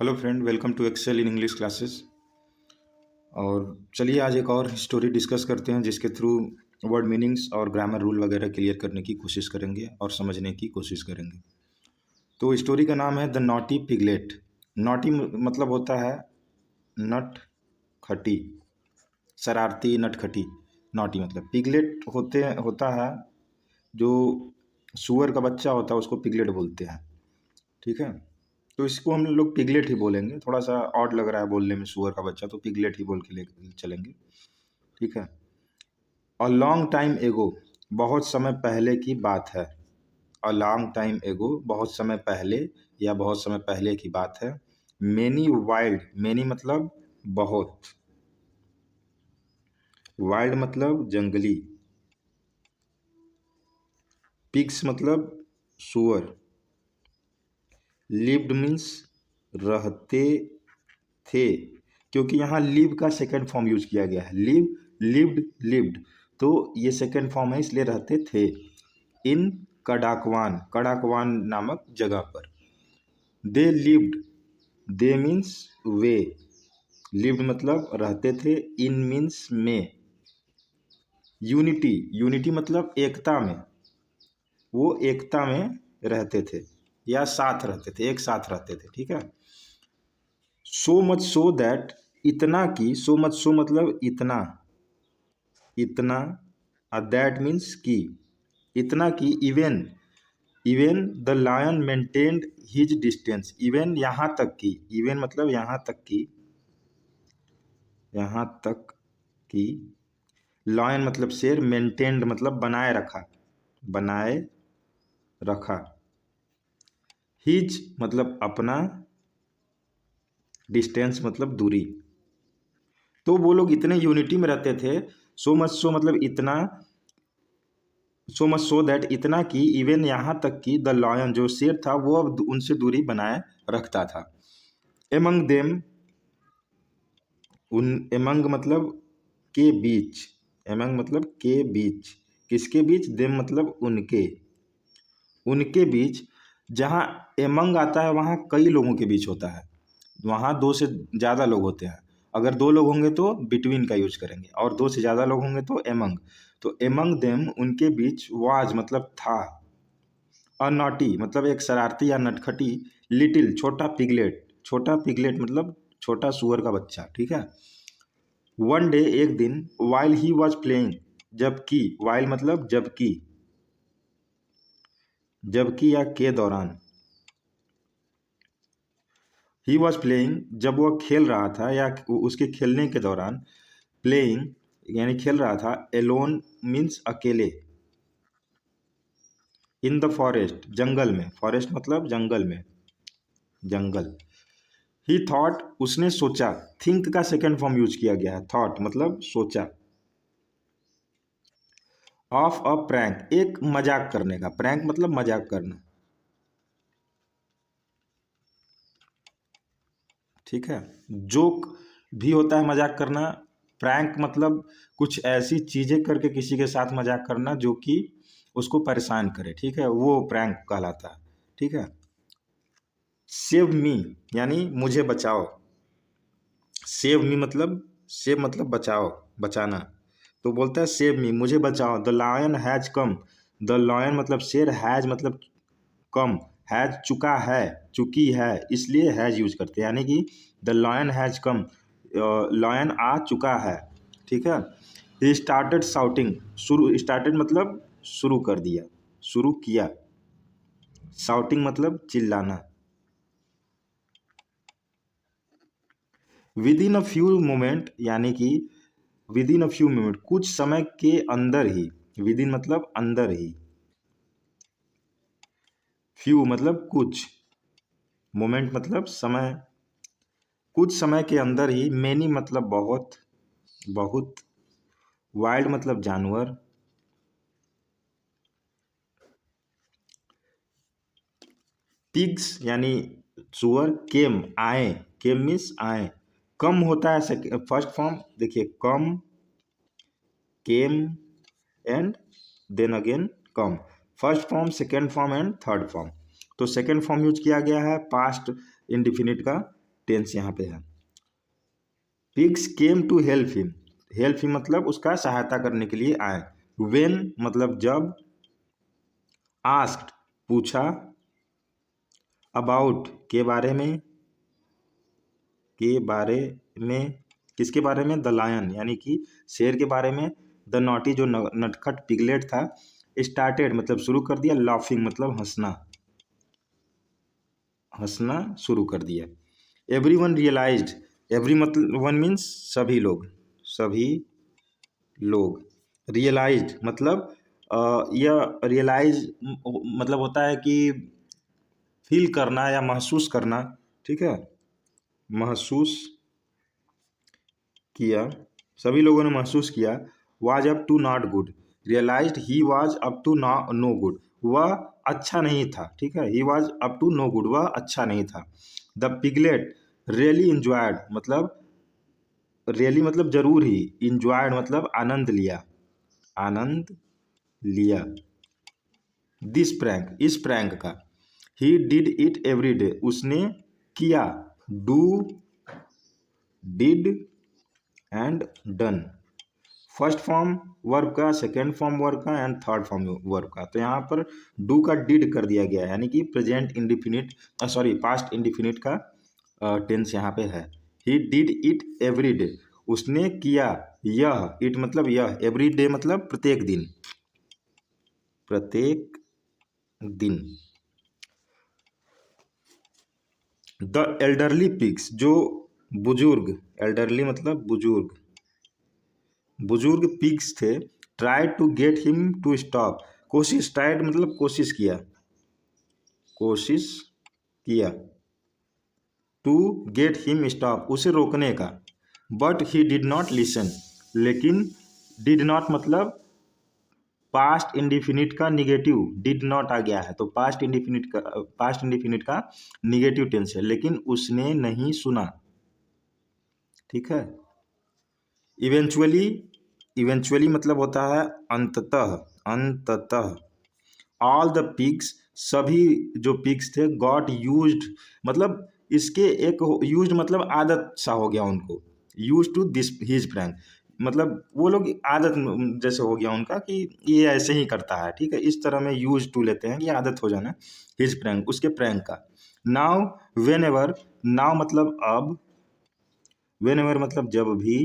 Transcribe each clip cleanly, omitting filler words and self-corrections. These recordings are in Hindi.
Hello friend, welcome to Excel in English classes. और चलिए आज एक और स्टोरी डिस्कस करते हैं जिसके थ्रू वर्ड मीनिंग्स और ग्रामर रूल वगैरह क्लियर करने की कोशिश करेंगे और समझने की कोशिश करेंगे। तो स्टोरी का नाम है द नॉटी पिगलेट। नॉटी मतलब होता है नट खटी, शरारती नटखटी। नॉटी मतलब पिगलेट होता है जो सुअर का बच्चा होता है, उसको पिगलेट बोलते हैं। ठीक है, तो इसको हम लोग पिगलेट ही बोलेंगे। थोड़ा सा ऑड लग रहा है बोलने में सुअर का बच्चा, तो पिगलेट ही बोल के ले चलेंगे। ठीक है। अ लॉन्ग टाइम एगो, बहुत समय पहले की बात है। अ लॉन्ग टाइम एगो, बहुत समय पहले या बहुत समय पहले की बात है। मेनी वाइल्ड, मेनी मतलब बहुत, वाइल्ड मतलब जंगली, पिग्स मतलब सुअर, लिव्ड मीन्स रहते थे, क्योंकि यहाँ लिव का सेकंड फॉर्म यूज किया गया है। लिव, लिव्ड, लिव्ड, तो ये सेकंड फॉर्म है, इसलिए रहते थे। इन कड़ाकवान, कड़ाकवान नामक जगह पर। They lived, they means way, lived मतलब रहते थे, इन मीन्स में। यूनिटी, यूनिटी मतलब एकता में, वो एकता में रहते थे या साथ रहते थे, एक साथ रहते थे। ठीक है। सो मच सो दैट, इतना की, सो मच सो मतलब इतना, इतना, दैट मीन्स की, इतना की, even, even the lion maintained his distance, even यहाँ तक की, इवन मतलब यहाँ तक की, यहाँ तक की, लायन मतलब शेर, मेंटेन्ड मतलब बनाए रखा, बनाए रखा, हिज मतलब अपना, डिस्टेंस मतलब दूरी। तो वो लोग इतने यूनिटी में रहते थे। सो मच सो मतलब इतना, सो मच सो दैट इतना कि, इवन यहाँ तक कि, द लॉयन जो शेर था वो अब उनसे दूरी बनाए रखता था। एमंग देम, उन, एमंग मतलब के बीच, एमंग मतलब के बीच, किसके बीच, देम मतलब उनके, उनके बीच। जहाँ एमंग आता है वहाँ कई लोगों के बीच होता है, वहाँ दो से ज़्यादा लोग होते हैं। अगर दो लोग होंगे तो बिटवीन का यूज करेंगे, और दो से ज़्यादा लोग होंगे तो एमंग। तो एमंग देम उनके बीच, वाज मतलब था, अ नॉटी मतलब एक शरारती या नटखटी, लिटिल छोटा पिगलेट, छोटा पिगलेट मतलब छोटा सुअर का बच्चा। ठीक है। वन डे एक दिन, वाइल ही वॉज प्लेइंग, जबकि, वाइल मतलब जबकि, जबकि या के दौरान, ही वॉज प्लेइंग जब वह खेल रहा था या उसके खेलने के दौरान, प्लेइंग यानी खेल रहा था, एलोन मीन्स अकेले, इन द फॉरेस्ट जंगल में, फॉरेस्ट मतलब जंगल में, जंगल। ही थॉट उसने सोचा, थिंक का सेकेंड फॉर्म यूज किया गया है, थॉट मतलब सोचा। ऑफ अ प्रैंक, एक मजाक करने का, प्रैंक मतलब मजाक करना। ठीक है। जोक भी होता है मजाक करना। प्रैंक मतलब कुछ ऐसी चीजें करके किसी के साथ मजाक करना जो कि उसको परेशान करे। ठीक है, वो प्रैंक कहलाता है। ठीक है। सेव मी यानी मुझे बचाओ, सेव मी मतलब, सेव मतलब बचाओ, बचाना। तो बोलता है सेव मी, मुझे बचाओ। The lion has come, the lion मतलब शेर, हैज मतलब कम, हैज चुका है, चुकी है, इसलिए हैज यूज करते हैं, यानी कि the lion has come, lion आ चुका है। ठीक है। ही स्टार्टेड शाउटिंग, शुरू, स्टार्टेड मतलब शुरू कर दिया, शुरू किया। शाउटिंग मतलब चिल्लाना। Within a few moment यानी कि within a few moment कुछ समय के अंदर ही, विद इन मतलब अंदर ही, फ्यू मतलब कुछ, मोमेंट मतलब समय, कुछ समय के अंदर ही, मेनी मतलब बहुत, बहुत, वाइल्ड मतलब जानवर, पिग्स यानी सुअर, केम आए, केम मीन्स आए। कम होता है फर्स्ट फॉर्म, देखिए come, came and then again come, first form, second form and third form. तो सेकेंड फॉर्म यूज किया गया है पास्ट इंडिफिनिट का, टेंस यहाँ पे है। Pigs came to help him, help him मतलब उसका सहायता करने के लिए आए। वेन मतलब जब, आस्क्ड पूछा, अबाउट के बारे में, के बारे में, किसके बारे में, द लायन यानी कि शेर के बारे में, द नॉटी जो नटखट पिगलेट था, स्टार्टेड मतलब शुरू कर दिया, लाफिंग मतलब हंसना, हंसना शुरू कर दिया। एवरी वन रियलाइज्ड, एवरी मतलब वन मीन्स सभी लोग, सभी लोग, रियलाइज्ड मतलब यह रियलाइज मतलब होता है कि फील करना या महसूस करना, ठीक है, महसूस किया, सभी लोगों ने महसूस किया। Was up to not good, realized he was up to no good, वह अच्छा नहीं था, ठीक है, he was up to no good, वह अच्छा नहीं था। द पिगलेट रियली इंजॉयड मतलब, रियली मतलब जरूर ही, इंजॉयड मतलब आनंद लिया, आनंद लिया, दिस प्रैंक इस प्रैंक का। He did it every day उसने किया, do, did and done, first form verb का, सेकेंड फॉर्म वर्ब का एंड थर्ड फॉर्म वर्ब का। तो यहाँ पर डू का डिड कर दिया गया है यानी कि present indefinite, sorry past indefinite का टेंस यहाँ पे है। He did it every day उसने किया यह, इट मतलब यह, एवरी डे मतलब प्रत्येक दिन, प्रत्येक दिन। द एल्डरली पिग्स जो बुजुर्ग, एल्डरली मतलब बुजुर्ग, बुजुर्ग पिग्स थे, try to get him to stop, कोशिश, ट्राइड मतलब कोशिश किया, कोशिश किया, टू गेट हिम स्टॉप उसे रोकने का, but he did not listen, लेकिन डिड नॉट मतलब पास्ट इंडिफिनिट का निगेटिव, डिड नॉट आ गया है तो पास्ट इंडिफिनिट का निगेटिव टेंस है, लेकिन उसने नहीं सुना, ठीक है। इवेंचुअली, इवेंचुअली मतलब होता है अंततः, अंततः। ऑल द पिग्स सभी जो पिग्स थे, गॉट यूज्ड मतलब इसके एक यूज्ड मतलब आदत सा हो गया उनको, use to this his prank मतलब वो लोग आदत जैसे हो गया उनका कि ये ऐसे ही करता है, ठीक है, इस तरह में यूज टू लेते हैं कि आदत हो जाना हिज प्रैंक उसके प्रैंक का। नाउ वेन एवर, नाउ मतलब अब, वेन एवर मतलब जब भी,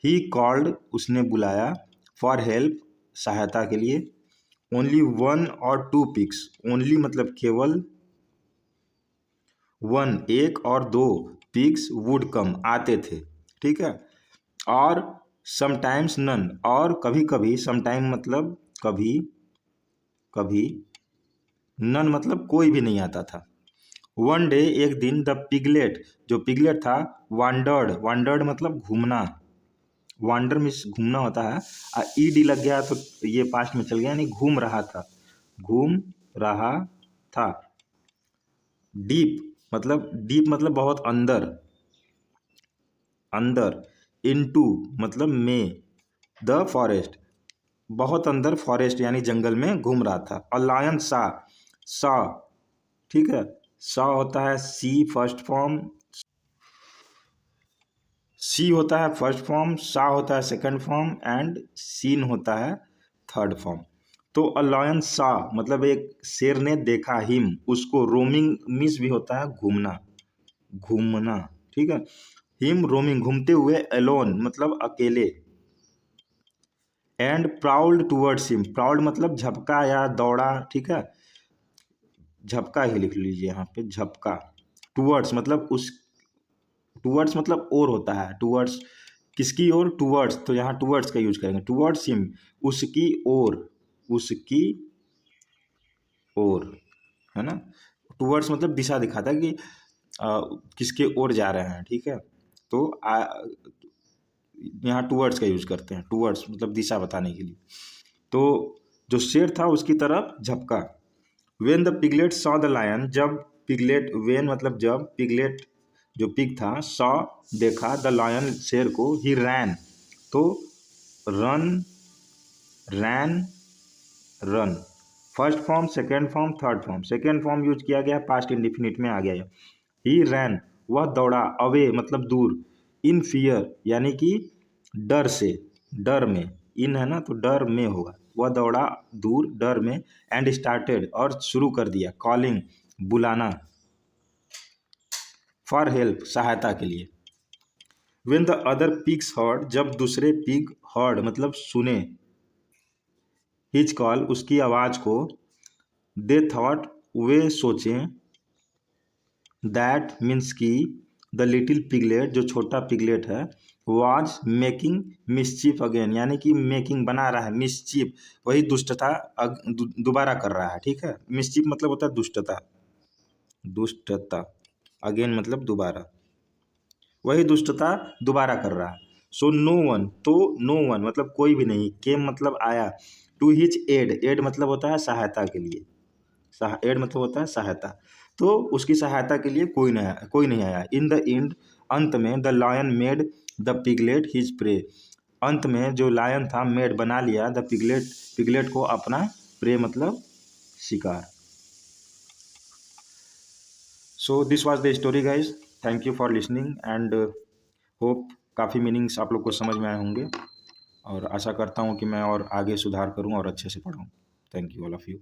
ही कॉल्ड उसने बुलाया, फॉर हेल्प सहायता के लिए, ओनली वन और टू पिग्स, ओनली मतलब केवल, वन एक और दो, पिग्स वुड कम आते थे, ठीक है, और समटाइम्स नन और कभी कभी, समटाइम मतलब कभी कभी, नन मतलब कोई भी नहीं आता था। वन डे एक दिन, द पिगलेट जो पिगलेट था, वांडर्ड, वांडर्ड मतलब घूमना, वांडर मीन्स घूमना होता है, ई डी लग गया तो ये पास्ट में चल गया यानी घूम रहा था, घूम रहा था। डीप मतलब बहुत अंदर, अंदर, इनटू मतलब में, द फॉरेस्ट बहुत अंदर, फॉरेस्ट यानी जंगल में घूम रहा था। और लायन सा, सा, ठीक है, सा होता है सी फर्स्ट फॉर्म, सी होता है फर्स्ट फॉर्म, सा होता है सेकंड फॉर्म एंड सीन होता है थर्ड फॉर्म। तो अ लायन सा मतलब एक शेर ने देखा, हिम उसको, रोमिंग मिस भी होता है घूमना, घूमना, ठीक है, हिम रोमिंग घूमते हुए, एलोन मतलब अकेले, and proud towards him, proud मतलब झपका या दौड़ा, ठीक है, झपका ही लिख लीजिए यहाँ पे, झपका। टूवर्ड्स मतलब उस, टूवर्ड्स मतलब और होता है, टूवर्ड्स किसकी ओर, टूवर्ड्स, तो यहाँ टूवर्ड्स का यूज करेंगे, टूवर्ड्स हिम उसकी ओर, उसकी ओर, है ना, टूवर्ड्स मतलब दिशा दिखाता है कि किसके ओर जा रहे हैं, ठीक है, तो यहाँ टूवर्ड्स का यूज करते हैं, टूवर्ड्स मतलब दिशा बताने के लिए। तो जो शेर था उसकी तरफ झपका। When the piglet saw the lion जब पिगलेट, वेन मतलब जब, पिगलेट जो पिग था, सॉ देखा, द लायन शेर को, ही रैन तो run, ran, run, first form second form third form, second form use किया गया पास्ट इंडिफिनिट में आ गया है। ही रैन, वह दौड़ा, अवे मतलब दूर, इन फियर यानी कि डर से, डर में, इन है ना तो डर में होगा, वह दौड़ा दूर डर में, एंड स्टार्टेड और शुरू कर दिया, कॉलिंग बुलाना, फॉर हेल्प सहायता के लिए। When the other pigs heard, जब दूसरे पिग हर्ड मतलब सुने, हिज कॉल उसकी आवाज़ को, दे थॉट वे सोचें, दैट मीन्स की द लिटिल पिगलेट जो छोटा पिगलेट है, वाज मेकिंग मिसचीफ अगेन यानी कि मेकिंग बना रहा है, मिसचीफ वही दुष्टता दोबारा कर रहा है, ठीक है। मिसचीफ मतलब होता है दुष्टता, दुष्टता, अगेन मतलब दोबारा, वही दुष्टता दोबारा कर रहा है। सो नो वन, तो नो वन मतलब कोई भी नहीं, केम मतलब आया, टू हिज एड, एड मतलब होता है सहायता के लिए, एड मतलब होता है सहायता, तो उसकी सहायता के लिए कोई नहीं आया। इन द एंड, अंत में, the lion made the piglet his prey, अंत में जो लायन था मेड बना लिया द पिगलेट, पिगलेट को अपना प्रे मतलब शिकार। So this was the story guys, thank you for listening and hope काफ़ी मीनिंग्स आप लोग को समझ में आए होंगे, और आशा करता हूँ कि मैं और आगे सुधार करूँ और अच्छे से पढ़ाऊँ। Thank you all of you.